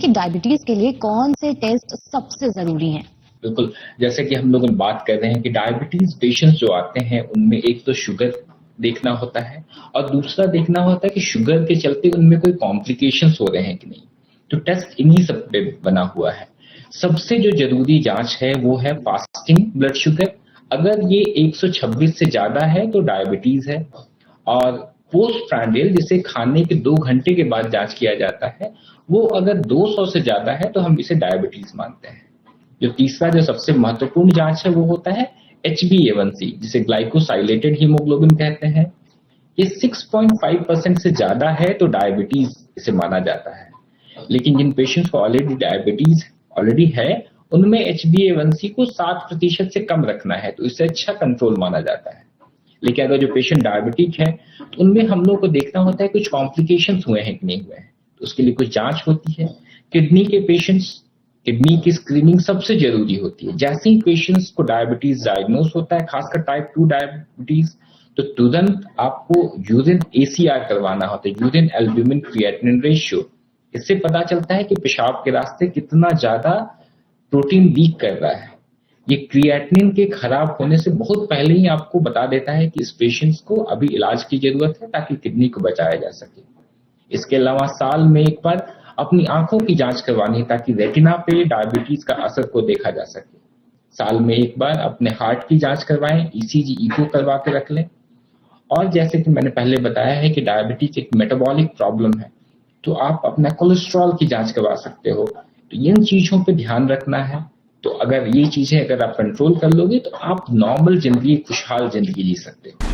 कि डायबिटीज के लिए कौन से टेस्ट सबसे जरूरी हैं? बिल्कुल, जैसे कि हम लोग बात कर रहे हैं कि डायबिटीज पेशेंट्स जो आते हैं उनमें एक तो शुगर देखना होता है और दूसरा देखना होता है कि शुगर के चलते उनमें कोई कॉम्प्लिकेशंस हो रहे हैं कि नहीं। तो टेस्ट इन्हीं सब पे बना हुआ है। सबसे जो जरूरी जांच है वो है फास्टिंग ब्लड शुगर। अगर ये 126 से ज्यादा है तो डायबिटीज है। और पोस्ट प्रांडियल जिसे खाने के 2 घंटे के बाद जांच किया जाता है, वो अगर 200 से ज्यादा है तो हम इसे डायबिटीज मानते हैं। जो तीसरा जो सबसे महत्वपूर्ण जांच है वो होता है HbA1c, जिसे ग्लाइकोसाइलेटेड हीमोग्लोबिन कहते हैं। ये 6.5% से ज्यादा है तो डायबिटीज इसे माना जाता है। लेकिन जिन पेशेंट्स को ऑलरेडी डायबिटीज ऑलरेडी है, उनमें HbA1c को 7% से कम रखना है, तो इससे अच्छा कंट्रोल माना जाता है। लेकिन अगर जो पेशेंट डायबिटिक है तो उनमें हम लोग को देखना होता है कुछ कॉम्प्लिकेशंस हुए हैं कि नहीं हुए हैं, तो उसके लिए कुछ जांच होती है। किडनी के पेशेंट्स, किडनी की स्क्रीनिंग सबसे जरूरी होती है। जैसे ही पेशेंट्स को डायबिटीज डायग्नोज होता है, खासकर टाइप 2 डायबिटीज, तो तुरंत आपको यूरिन ACR करवाना होता है, यूरिन एल्ब्यूमिन क्रिएटिनिन रेशियो। इससे पता चलता है कि पेशाब के रास्ते कितना ज्यादा प्रोटीन लीक कर रहा है। ये क्रिएटिनिन के खराब होने से बहुत पहले ही आपको बता देता है कि इस पेशेंट्स को अभी इलाज की जरूरत है ताकि किडनी को बचाया जा सके। इसके अलावा साल में एक बार अपनी आंखों की जांच करवानी है ताकि रेटिना पे डायबिटीज का असर को देखा जा सके। साल में एक बार अपने हार्ट की जांच करवाएं, ECG इको करवा के रख लें। और जैसे कि मैंने पहले बताया है कि डायबिटीज एक मेटाबॉलिक प्रॉब्लम है, तो आप अपना कोलेस्ट्रॉल की जांच करवा सकते हो। तो इन चीजों पे ध्यान रखना है। तो अगर ये चीजें अगर आप कंट्रोल कर लोगे तो आप नॉर्मल जिंदगी, खुशहाल जिंदगी जी सकते हो।